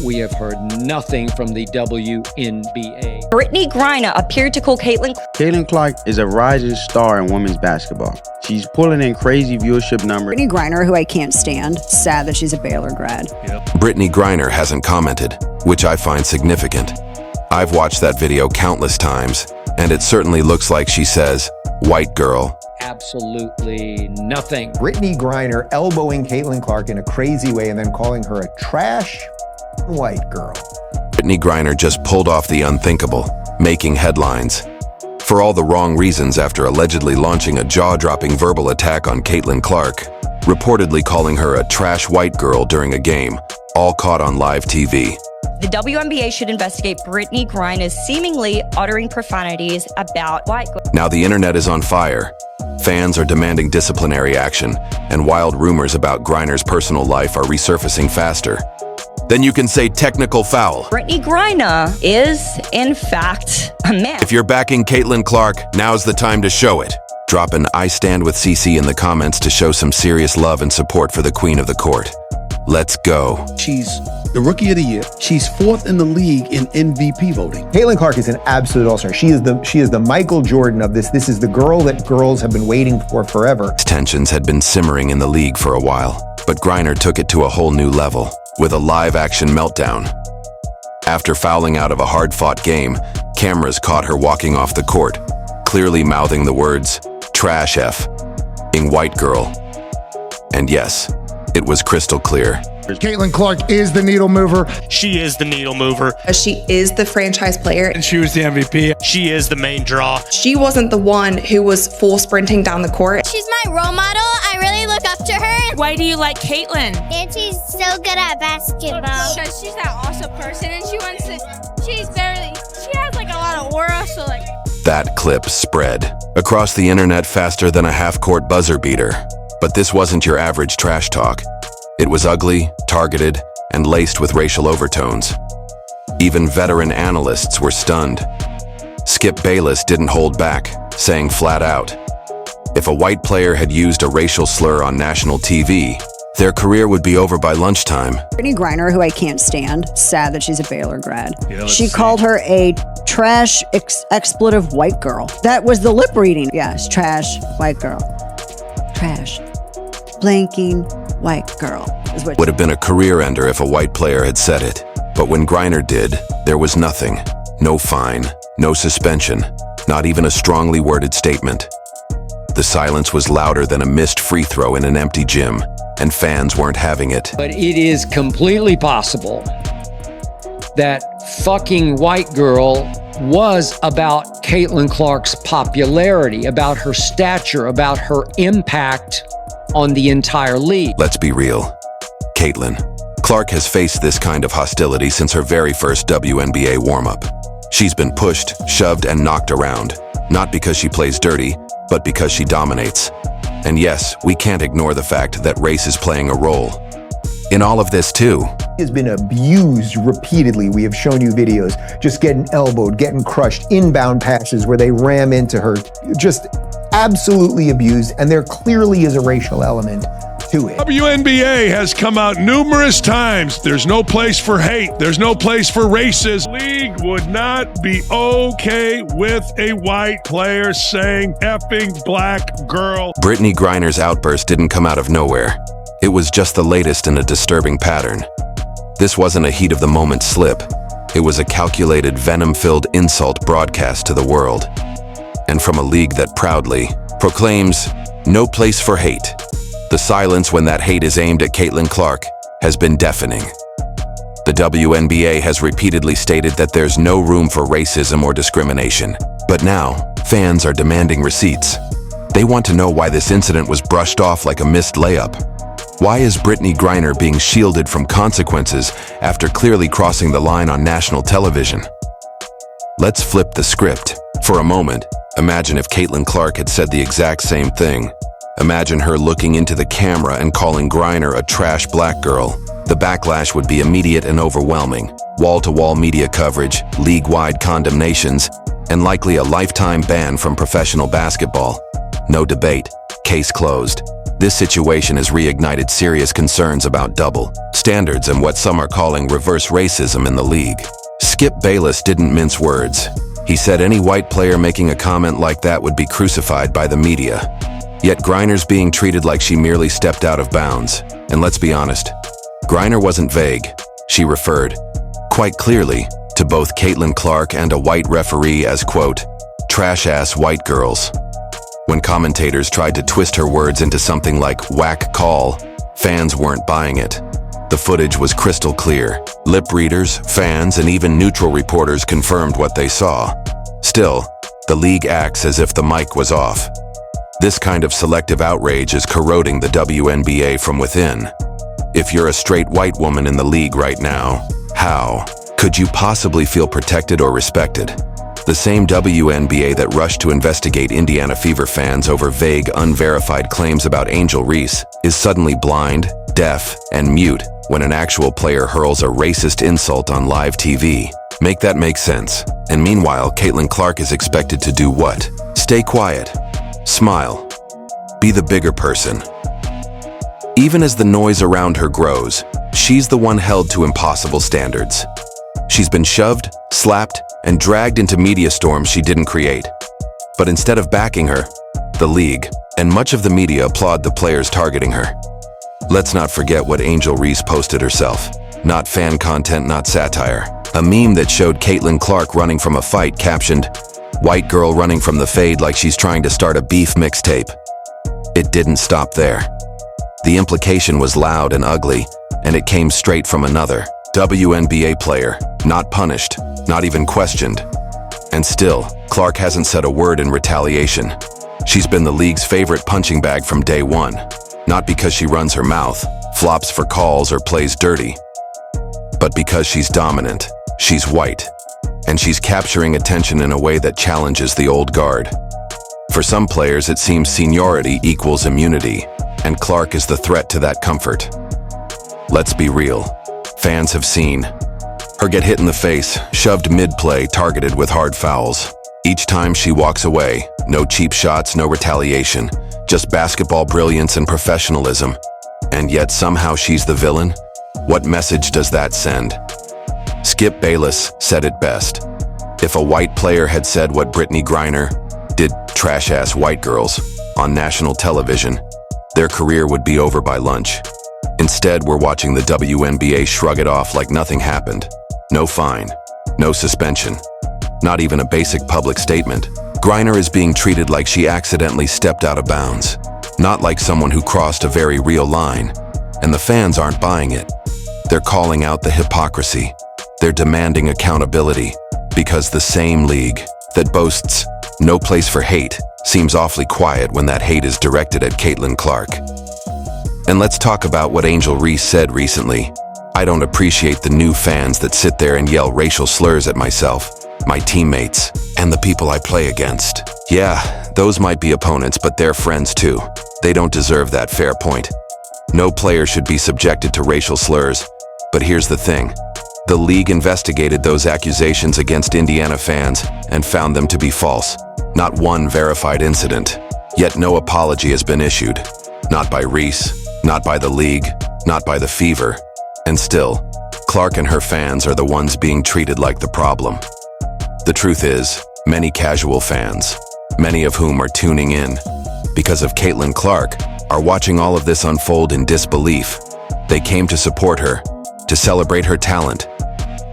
we have heard nothing from the WNBA. Brittney Griner appeared to call Caitlin Clark is a rising star in women's basketball. She's pulling in crazy viewership numbers. Brittney Griner, who I can't stand, sad that she's a Baylor grad. Brittney Griner hasn't commented, which I find significant. I've watched that video countless times, and it certainly looks like she says, "White girl." Absolutely nothing. Brittney Griner elbowing Caitlin Clark in a crazy way and then calling her a trash white girl. Brittney Griner just pulled off the unthinkable, making headlines. For all the wrong reasons after allegedly launching a jaw-dropping verbal attack on Caitlin Clark, reportedly calling her a trash white girl during a game, all caught on live TV. The WNBA should investigate Brittney Griner's seemingly uttering profanities about white girls. Now the internet is on fire. Fans are demanding disciplinary action, and wild rumors about Griner's personal life are resurfacing faster. Then you can say technical foul. Brittney Griner is, in fact, a man. If you're backing Caitlin Clark, now's the time to show it. Drop an "I stand with CC" in the comments to show some serious love and support for the Queen of the Court. Let's go. She's the Rookie of the Year. She's 4th in the league in MVP voting. Caitlin Clark is an absolute all-star. She is the Michael Jordan of this. This is the girl that girls have been waiting for forever. Tensions had been simmering in the league for a while, but Griner took it to a whole new level with a live-action meltdown. After fouling out of a hard-fought game, cameras caught her walking off the court, clearly mouthing the words, "Trash F," being white girl. And yes, it was crystal clear. Caitlin Clark is the needle mover. She is the needle mover. She is the franchise player. And she was the MVP. She is the main draw. She wasn't the one who was full sprinting down the court. She's my role model. I really look up to her. Why do you like Caitlin? And she's so good at basketball. Because she's that awesome person and she has like a lot of aura, so like. That clip spread across the internet faster than a half-court buzzer beater. But this wasn't your average trash talk. It was ugly, targeted, and laced with racial overtones. Even veteran analysts were stunned. Skip Bayless didn't hold back, saying flat out, if a white player had used a racial slur on national TV, their career would be over by lunchtime. Brittney Griner, who I can't stand, sad that she's a Baylor grad. She called her a trash expletive white girl. That was the lip reading. Yes, trash white girl. Trash. Blanking white girl. Would have been a career ender if a white player had said it. But when Griner did, there was nothing. No fine, no suspension, not even a strongly worded statement. The silence was louder than a missed free throw in an empty gym, and fans weren't having it. But it is completely possible that fucking white girl was about Caitlin Clark's popularity, about her stature, about her impact on the entire league. Let's be real. Caitlin Clark has faced this kind of hostility since her very first WNBA warm-up. She's been pushed, shoved, and knocked around, not because she plays dirty, but because she dominates. And yes, we can't ignore the fact that race is playing a role in all of this too. She has been abused repeatedly. We have shown you videos just getting elbowed, getting crushed, inbound passes where they ram into her, just absolutely abused, and there clearly is a racial element to it. WNBA has come out numerous times. There's no place for hate. There's no place for racism. League would not be okay with a white player saying effing black girl. Brittney Griner's outburst didn't come out of nowhere. It was just the latest in a disturbing pattern. This wasn't a heat-of-the-moment slip. It was a calculated, venom-filled insult broadcast to the world. And from a league that proudly proclaims no place for hate. The silence when that hate is aimed at Caitlin Clark has been deafening. The WNBA has repeatedly stated that there's no room for racism or discrimination. But now, fans are demanding receipts. They want to know why this incident was brushed off like a missed layup. Why is Brittney Griner being shielded from consequences after clearly crossing the line on national television? Let's flip the script. For a moment, imagine if Caitlin Clark had said the exact same thing. Imagine her looking into the camera and calling Griner a trash black girl. The backlash would be immediate and overwhelming. Wall-to-wall media coverage, league-wide condemnations, and likely a lifetime ban from professional basketball. No debate. Case closed. This situation has reignited serious concerns about double standards and what some are calling reverse racism in the league. Skip Bayless didn't mince words. He said any white player making a comment like that would be crucified by the media. Yet Griner's being treated like she merely stepped out of bounds. And let's be honest, Griner wasn't vague. She referred, quite clearly, to both Caitlin Clark and a white referee as, quote, trash-ass white girls. When commentators tried to twist her words into something like whack call, fans weren't buying it. The footage was crystal clear. Lip readers, fans, and even neutral reporters confirmed what they saw. Still, the league acts as if the mic was off. This kind of selective outrage is corroding the WNBA from within. If you're a straight white woman in the league right now, how could you possibly feel protected or respected? The same WNBA that rushed to investigate Indiana Fever fans over vague, unverified claims about Angel Reese is suddenly blind, deaf, and mute when an actual player hurls a racist insult on live TV. Make that make sense. And meanwhile, Caitlin Clark is expected to do what? Stay quiet. Smile. Be the bigger person. Even as the noise around her grows, she's the one held to impossible standards. She's been shoved, slapped, and dragged into media storms she didn't create. But instead of backing her, the league and much of the media applaud the players targeting her. Let's not forget what Angel Reese posted herself. Not fan content, not satire. A meme that showed Caitlin Clark running from a fight captioned, "White girl running from the fade like she's trying to start a beef mixtape." It didn't stop there. The implication was loud and ugly, and it came straight from another WNBA player, not punished, not even questioned. And still, Clark hasn't said a word in retaliation. She's been the league's favorite punching bag from day one, not because she runs her mouth, flops for calls, or plays dirty, but because she's dominant, she's white, and she's capturing attention in a way that challenges the old guard. For some players, it seems seniority equals immunity, and Clark is the threat to that comfort. Let's be real. Fans have seen her get hit in the face, shoved mid-play, targeted with hard fouls. Each time she walks away, no cheap shots, no retaliation, just basketball brilliance and professionalism. And yet somehow she's the villain? What message does that send? Skip Bayless said it best. If a white player had said what Brittney Griner did, trash-ass white girls, on national television, their career would be over by lunch. Instead, we're watching the WNBA shrug it off like nothing happened. No fine, no suspension, not even a basic public statement. Griner is being treated like she accidentally stepped out of bounds, not like someone who crossed a very real line. And the fans aren't buying it. They're calling out the hypocrisy. They're demanding accountability, because the same league that boasts no place for hate seems awfully quiet when that hate is directed at Caitlin Clark. And let's talk about what Angel Reese said recently. "I don't appreciate the new fans that sit there and yell racial slurs at myself, my teammates, and the people I play against." Yeah, those might be opponents, but they're friends too. They don't deserve that. Fair point. No player should be subjected to racial slurs. But here's the thing. The league investigated those accusations against Indiana fans and found them to be false. Not one verified incident. Yet no apology has been issued. Not by Reese, not by the league, not by the Fever. And still, Clark and her fans are the ones being treated like the problem. The truth is, many casual fans, many of whom are tuning in because of Caitlin Clark, are watching all of this unfold in disbelief. They came to support her, to celebrate her talent,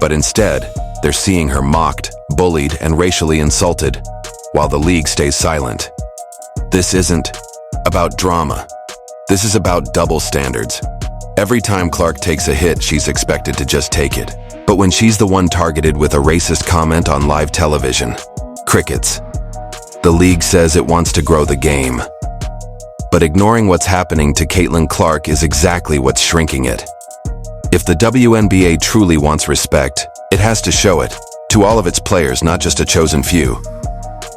but instead, they're seeing her mocked, bullied, and racially insulted, while the league stays silent. This isn't about drama. This is about double standards. Every time Clark takes a hit, she's expected to just take it. But when she's the one targeted with a racist comment on live television, crickets. The league says it wants to grow the game. But ignoring what's happening to Caitlin Clark is exactly what's shrinking it. If the WNBA truly wants respect, it has to show it, to all of its players, not just a chosen few.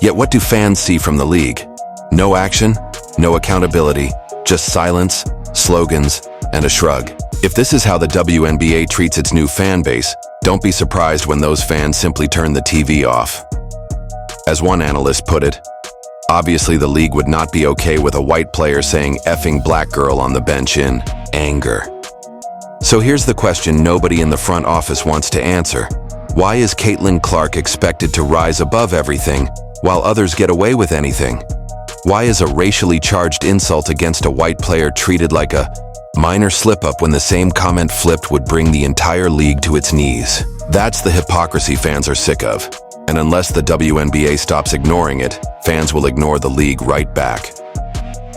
Yet what do fans see from the league? No action, no accountability, just silence, slogans, and a shrug. If this is how the WNBA treats its new fan base, don't be surprised when those fans simply turn the TV off. As one analyst put it, Obviously, the league would not be okay with a white player saying effing black girl on the bench in anger. So here's the question nobody in the front office wants to answer. Why is Caitlin Clark expected to rise above everything while others get away with anything? Why is a racially charged insult against a white player treated like a minor slip-up when the same comment flipped would bring the entire league to its knees? That's the hypocrisy fans are sick of. And unless the WNBA stops ignoring it, fans will ignore the league right back.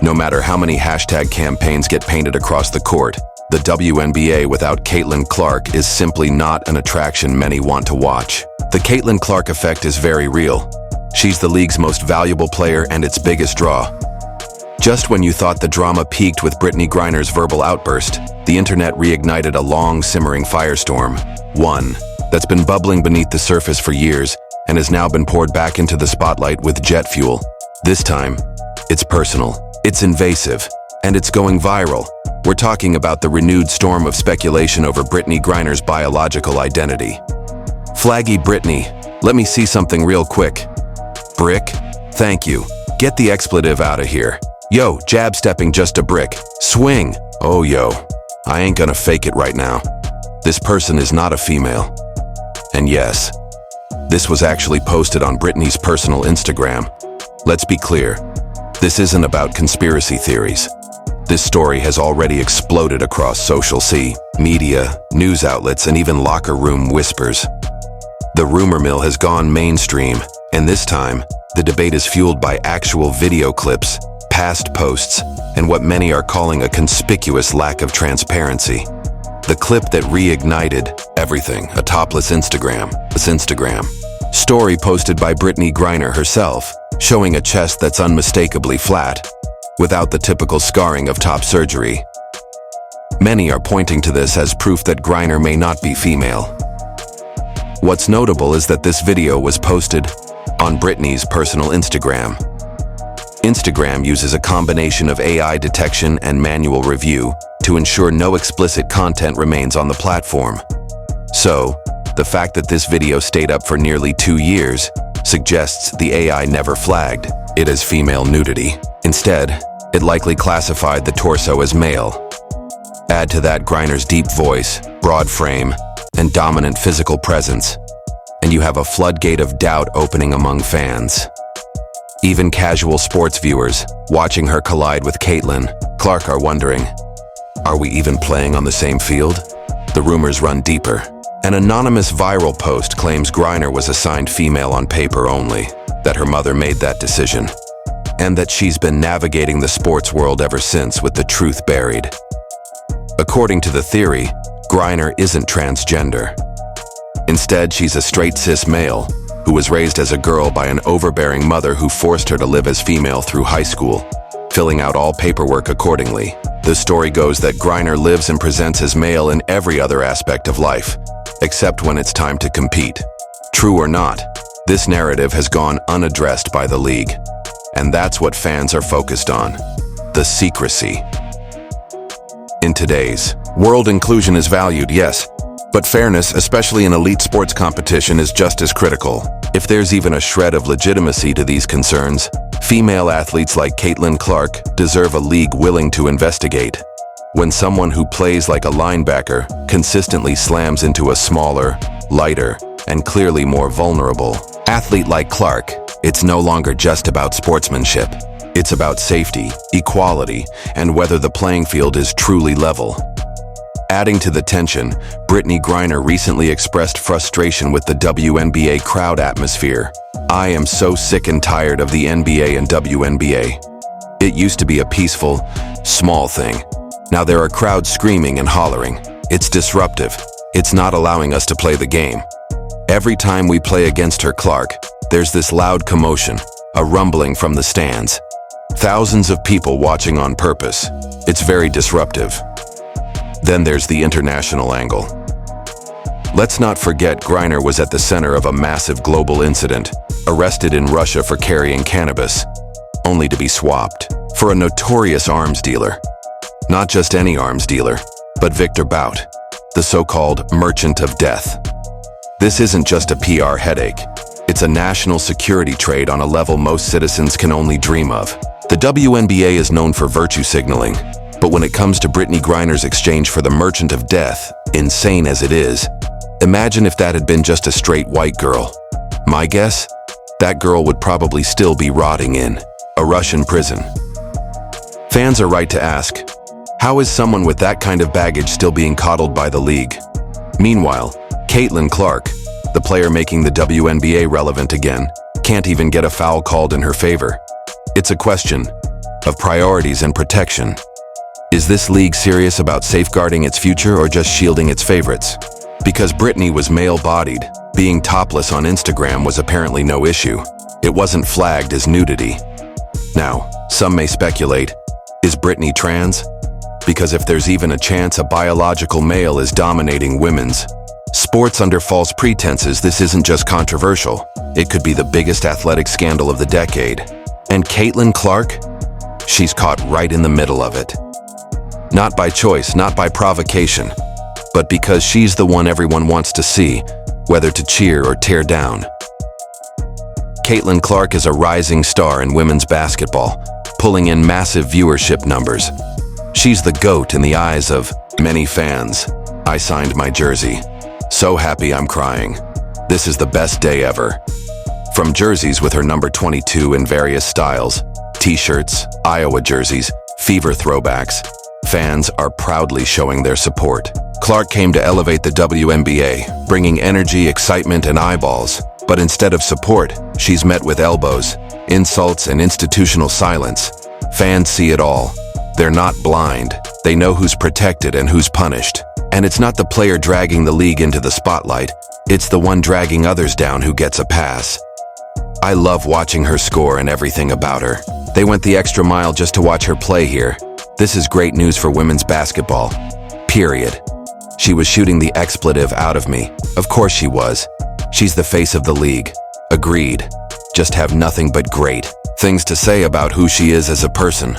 No matter how many hashtag campaigns get painted across the court, the WNBA without Caitlin Clark is simply not an attraction many want to watch. The Caitlin Clark effect is very real. She's the league's most valuable player and its biggest draw. Just when you thought the drama peaked with Brittney Griner's verbal outburst, the internet reignited a long, simmering firestorm. One that's been bubbling beneath the surface for years and has now been poured back into the spotlight with jet fuel. This time, it's personal, it's invasive, and it's going viral. We're talking about the renewed storm of speculation over Brittney Griner's biological identity. Flaggy Brittney, let me see something real quick. Brick? Thank you. Get the expletive out of here. Yo, jab stepping just a brick. Swing. Oh, yo. I ain't gonna fake it right now. This person is not a female. And yes, this was actually posted on Brittney's personal Instagram. Let's be clear, this isn't about conspiracy theories. This story has already exploded across social media, news outlets, and even locker room whispers. The rumor mill has gone mainstream, and this time, the debate is fueled by actual video clips, past posts, and what many are calling a conspicuous lack of transparency. The clip that reignited everything, a topless Instagram story posted by Brittney Griner herself, showing a chest that's unmistakably flat, without the typical scarring of top surgery. Many are pointing to this as proof that Griner may not be female. What's notable is that this video was posted on Brittney's personal Instagram. Instagram uses a combination of AI detection and manual review to ensure no explicit content remains on the platform. So, the fact that this video stayed up for nearly 2 years suggests the AI never flagged it as female nudity. Instead, it likely classified the torso as male. Add to that Griner's deep voice, broad frame, and dominant physical presence, and you have a floodgate of doubt opening among fans. Even casual sports viewers, watching her collide with Caitlin Clark, are wondering, are we even playing on the same field? The rumors run deeper. An anonymous viral post claims Griner was assigned female on paper only, that her mother made that decision, and that she's been navigating the sports world ever since with the truth buried. According to the theory, Griner isn't transgender. Instead, she's a straight cis male who was raised as a girl by an overbearing mother who forced her to live as female through high school, filling out all paperwork accordingly. The story goes that Griner lives and presents as male in every other aspect of life, except when it's time to compete. True or not, this narrative has gone unaddressed by the league, and that's what fans are focused on: the secrecy. In today's world, inclusion is valued, yes, but fairness, especially in elite sports competition, is just as critical. If there's even a shred of legitimacy to these concerns, female athletes like Caitlin Clark deserve a league willing to investigate. When someone who plays like a linebacker consistently slams into a smaller, lighter, and clearly more vulnerable athlete like Clark, it's no longer just about sportsmanship. It's about safety, equality, and whether the playing field is truly level. Adding to the tension, Brittney Griner recently expressed frustration with the WNBA crowd atmosphere. "I am so sick and tired of the NBA and WNBA. It used to be a peaceful, small thing. Now there are crowds screaming and hollering. It's disruptive. It's not allowing us to play the game. Every time we play against her, Clark, there's this loud commotion, a rumbling from the stands. Thousands of people watching on purpose. It's very disruptive." Then there's the international angle. Let's not forget Griner was at the center of a massive global incident, arrested in Russia for carrying cannabis, only to be swapped for a notorious arms dealer. Not just any arms dealer, but Victor Bout, the so-called merchant of death. This isn't just a PR headache. It's a national security trade on a level most citizens can only dream of. The WNBA is known for virtue signaling, but when it comes to Brittney Griner's exchange for the Merchant of Death, insane as it is, imagine if that had been just a straight white girl. My guess? That girl would probably still be rotting in a Russian prison. Fans are right to ask, how is someone with that kind of baggage still being coddled by the league? Meanwhile, Caitlin Clark, the player making the WNBA relevant again, can't even get a foul called in her favor. It's a question of priorities and protection. Is this league serious about safeguarding its future or just shielding its favorites? Because Brittney was male-bodied, being topless on Instagram was apparently no issue. It wasn't flagged as nudity. Now, some may speculate, is Brittney trans? Because if there's even a chance a biological male is dominating women's sports under false pretenses, this isn't just controversial. It could be the biggest athletic scandal of the decade. And Caitlin Clark? She's caught right in the middle of it. Not by choice, not by provocation, but because she's the one everyone wants to see, whether to cheer or tear down. Caitlin Clark is a rising star in women's basketball, pulling in massive viewership numbers. She's the GOAT in the eyes of many fans. I signed my jersey. So happy I'm crying. This is the best day ever. From jerseys with her number 22 in various styles, t-shirts, Iowa jerseys, Fever throwbacks, fans are proudly showing their support. Clark came to elevate the WNBA, bringing energy, excitement, and eyeballs. But instead of support, she's met with elbows, insults, and institutional silence. Fans see it all. They're not blind. They know who's protected and who's punished. And it's not the player dragging the league into the spotlight. It's the one dragging others down who gets a pass. I love watching her score and everything about her. They went the extra mile just to watch her play here. This is great news for women's basketball. Period. She was shooting the expletive out of me. Of course she was. She's the face of the league. Agreed. Just have nothing but great things to say about who she is as a person.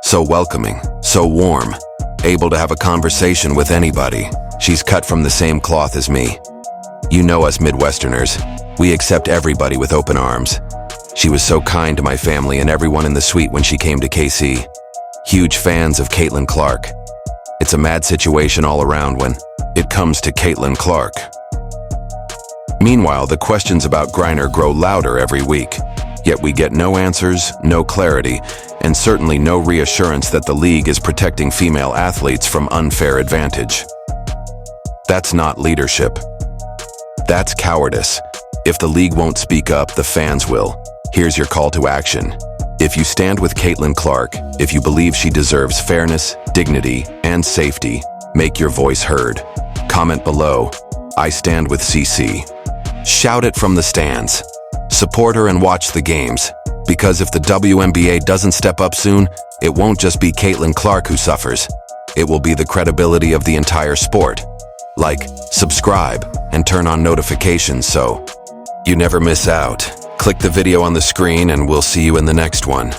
So welcoming, so warm, able to have a conversation with anybody. She's cut from the same cloth as me. You know us Midwesterners. We accept everybody with open arms. She was so kind to my family and everyone in the suite when she came to KC. Huge fans of Caitlin Clark. It's a mad situation all around when it comes to Caitlin Clark. Meanwhile, the questions about Griner grow louder every week. Yet we get no answers, no clarity, and certainly no reassurance that the league is protecting female athletes from unfair advantage. That's not leadership. That's cowardice. If the league won't speak up, the fans will. Here's your call to action. If you stand with Caitlin Clark, if you believe she deserves fairness, dignity, and safety, make your voice heard. Comment below, I stand with CC. Shout it from the stands. Support her and watch the games. Because if the WNBA doesn't step up soon, it won't just be Caitlin Clark who suffers. It will be the credibility of the entire sport. Like, subscribe, and turn on notifications so you never miss out. Click the video on the screen and we'll see you in the next one.